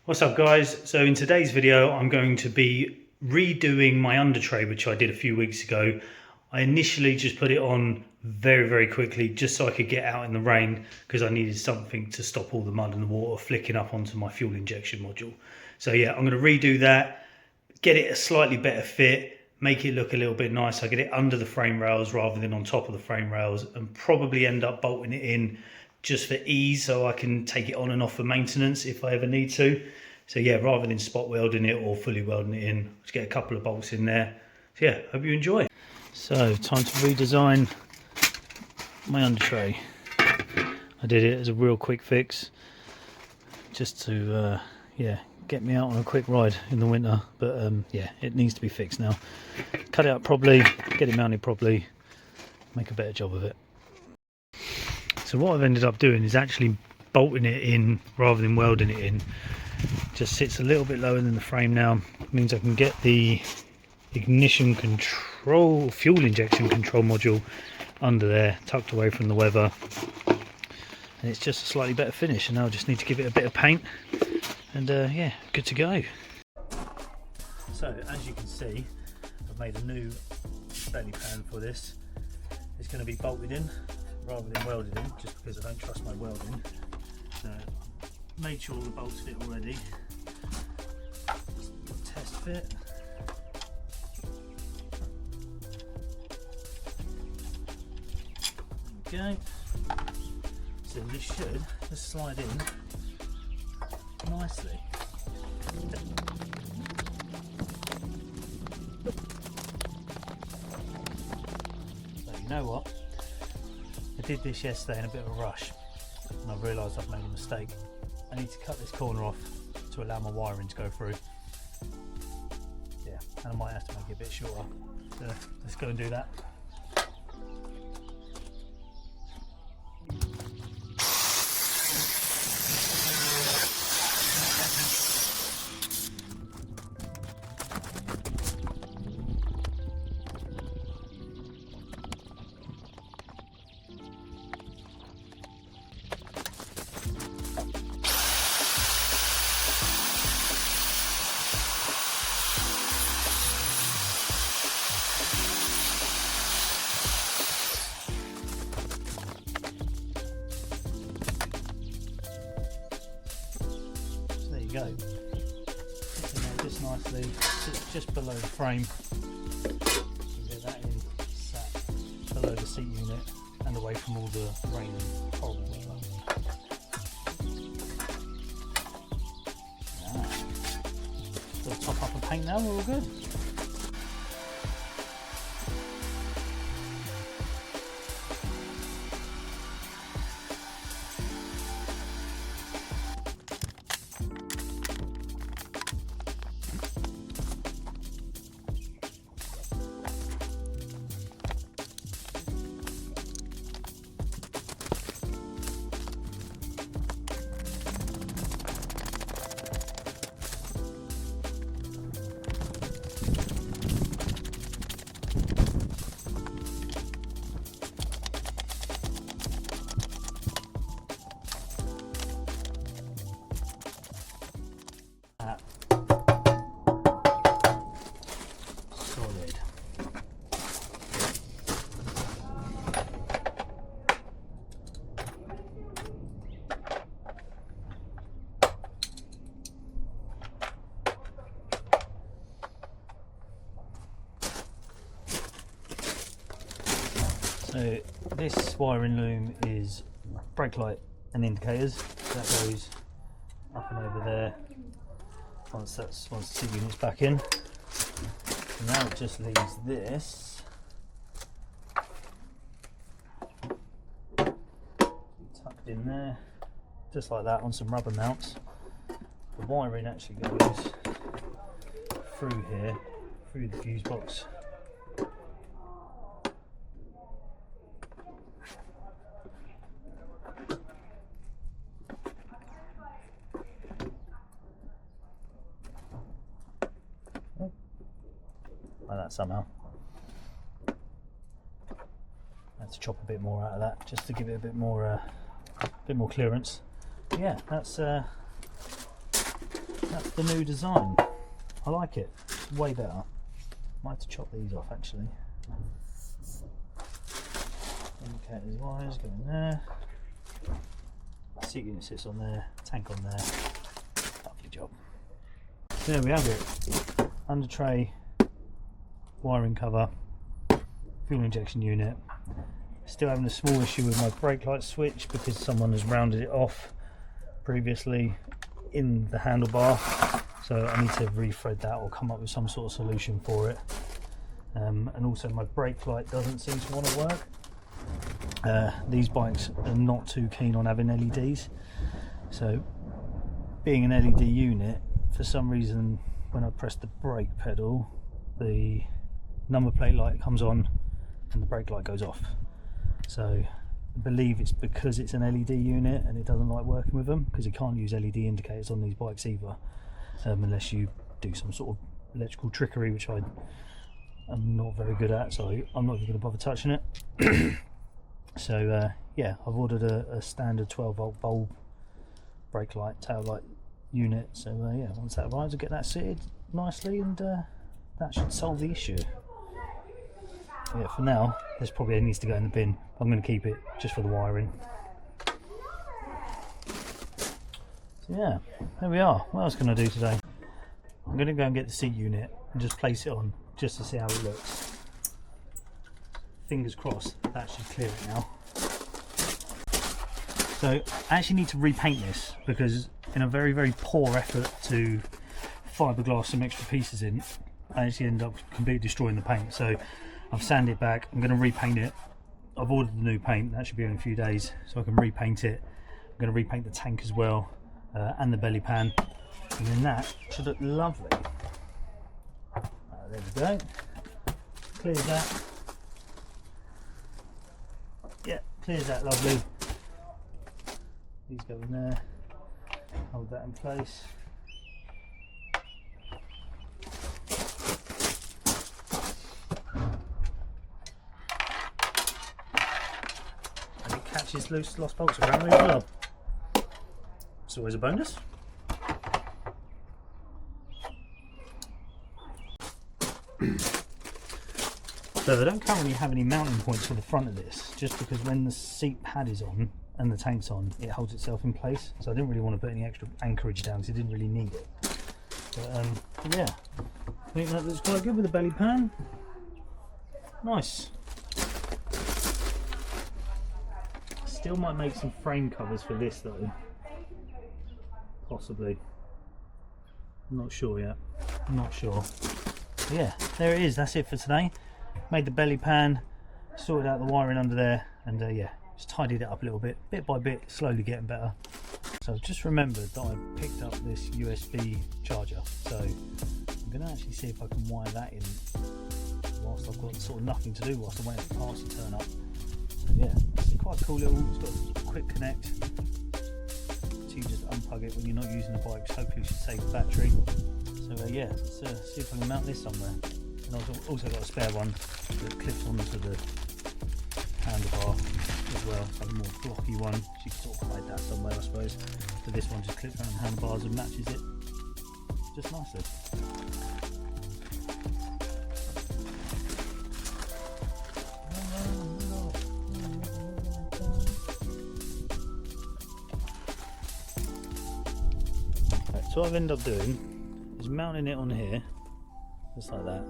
What's up guys? So in today's video I'm going to be redoing my under tray, which I did a few weeks ago. I initially just put it on very quickly just so I could get out in the rain because I needed something to stop all the mud and the water flicking up onto my fuel injection module. So yeah, I'm going to redo that, get it a slightly better fit, make it look a little bit nicer. I get it under the frame rails rather than on top of the frame rails, and probably end up bolting it in just for ease so I can take it on and off for maintenance if I ever need to. So yeah, rather than spot welding it or fully welding it in, just get a couple of bolts in there. So yeah, hope you enjoy. So time to redesign my under tray. I did it as a real quick fix just to yeah, get me out on a quick ride in the winter, but yeah, it needs to be fixed now. Cut it up properly, get it mounted properly, make a better job of it. So what I've ended up doing is actually bolting it in rather than welding it in. Just sits a little bit lower than the frame now. It means I can get the ignition control, fuel injection control module under there, tucked away from the weather. And it's just a slightly better finish, and now I just need to give it a bit of paint, and yeah, good to go. So as you can see, I've made a new belly pan for this. It's going to be bolted in rather than welded in, just because I don't trust my welding. So made sure all the bolts fit already. Test fit. There we go. So this should just slide in nicely. So you know what? I did this yesterday in a bit of a rush, and I realised I've made a mistake. I need to cut this corner off to allow my wiring to go through. Yeah, and I might have to make it a bit shorter. So let's go and do that. Go. Sits in there just nicely, sits just below the frame. Get that in, sat below the seat unit and away from all the rain and horrible weather. We'll top up and paint now, we're all good. So this wiring loom is brake light and indicators. That goes up and over there once the seat unit's back in. And now it just leaves this tucked in there, just like that, on some rubber mounts. The wiring actually goes through here, through the fuse box. Like that somehow. I have to chop a bit more out of that just to give it a bit more clearance. Yeah, that's that's the new design. I like it. It's way better. Might have to chop these off actually. Indicators, wires go in there. Seat unit sits on there. Tank on there. Lovely job. There we have it. Under tray, wiring cover, fuel injection unit. Still having a small issue with my brake light switch because someone has rounded it off previously in the handlebar, so I need to refred that or come up with some sort of solution for it. And also my brake light doesn't seem to want to work. These bikes are not too keen on having LEDs, so being an LED unit, for some reason when I press the brake pedal the number plate light comes on and the brake light goes off. So I believe it's because it's an LED unit and it doesn't like working with them, because you can't use LED indicators on these bikes either, unless you do some sort of electrical trickery, which I'm not very good at, so I'm not even going to bother touching it. So yeah, I've ordered a standard 12 volt bulb brake light, tail light unit, so yeah, once that arrives I'll get that fitted nicely and that should solve the issue. Yeah, for now this probably needs to go in the bin. I'm going to keep it just for the wiring. So yeah, there we are. What else can I do today? I'm going to go and get the seat unit and just place it on just to see how it looks. Fingers crossed that should clear it now. So I actually need to repaint this because in a very poor effort to fiberglass some extra pieces in, I actually end up completely destroying the paint. So I've sanded it back, I'm going to repaint it. I've ordered the new paint, that should be in a few days, so I can repaint it. I'm going to repaint the tank as well, and the belly pan, and then that should look lovely. There we go. Clears that. Yeah, clears that lovely. These go in there. Hold that in place. And it catches loose lost bolts around as well. It's always a bonus. So I don't currently have any mounting points for the front of this, just because when the seat pad is on and the tank's on, it holds itself in place. So I didn't really want to put any extra anchorage down because it didn't really need it. But yeah, I think that looks quite good with the belly pan. Nice. Still might make some frame covers for this though. Possibly. I'm not sure yet. I'm not sure. But yeah, there it is. That's it for today. Made the belly pan, sorted out the wiring under there, and yeah, just tidied it up a little bit by bit, slowly getting better. So I've just remembered that I picked up this USB charger, so I'm going to actually see if I can wire that in whilst I've got sort of nothing to do whilst I'm waiting for parts to turn up. So yeah, it's quite a cool little, it's got a quick connect, so you just unplug it when you're not using the bike, which hopefully should save the battery. So yeah, let's see if I can mount this somewhere. And I've also got a spare one that clips onto the handlebar as well, so a more blocky one, so you can sort of hide that somewhere I suppose. But this one just clips around the handlebars and matches it just nicely. Right, so what I've ended up doing is mounting it on here, just like that.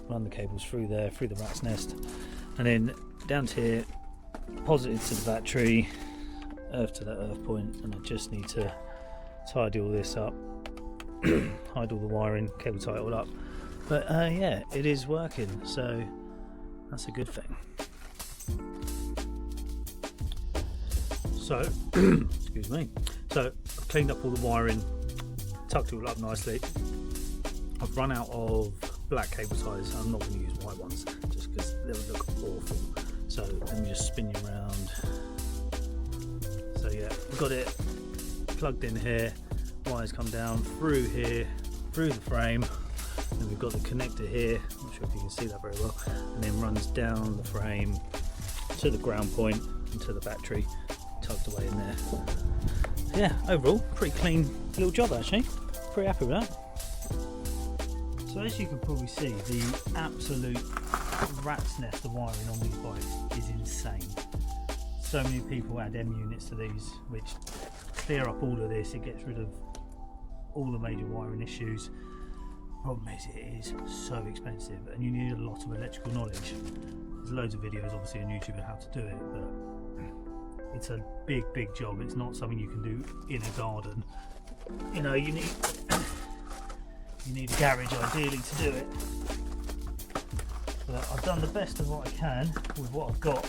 Run the cables through there, through the rat's nest, and then down to here, positive to the battery, earth to that earth point, and I just need to tidy all this up, hide all the wiring, cable tie it all up. But yeah, it is working, so that's a good thing. So, excuse me. So I've cleaned up all the wiring, tucked it all up nicely. I've run out of black cable ties. I'm not going to use white ones just because they would look awful. So let me just spin you around. So yeah, we've got it plugged in here. Wires come down through here, through the frame. Then we've got the connector here. I'm not sure if you can see that very well. And then runs down the frame to the ground point and to the battery, tucked away in there. So yeah, overall, pretty clean little job actually. pretty happy with that. So as you can probably see, the absolute rat's nest of wiring on these bikes is insane. So many people add M units to these, which clear up all of this. It gets rid of all the major wiring issues. Problem is, it is so expensive and you need a lot of electrical knowledge. There's loads of videos obviously on YouTube on how to do it, but it's a big job. It's not something you can do in a garden. You know, you need a garage ideally to do it. But I've done the best of what I can with what I've got.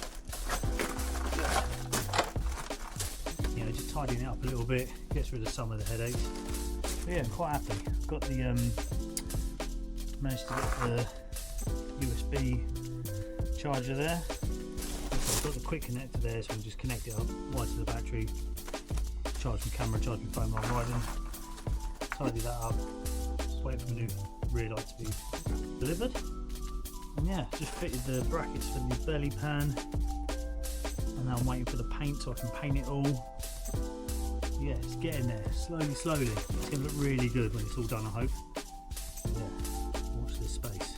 You know, just tidying it up a little bit, gets rid of some of the headaches. But yeah, I'm quite happy. I've got the managed to get the USB charger there. I've got the quick connector there, so we can just connect it up right to the battery, charge my camera, charge my phone while I'm riding, tidy that up, just wait for the new rear light to be delivered, and yeah, just fitted the brackets for the belly pan, and now I'm waiting for the paint so I can paint it all. Yeah, it's getting there, slowly. It's going to look really good when it's all done, I hope. Yeah, watch this space.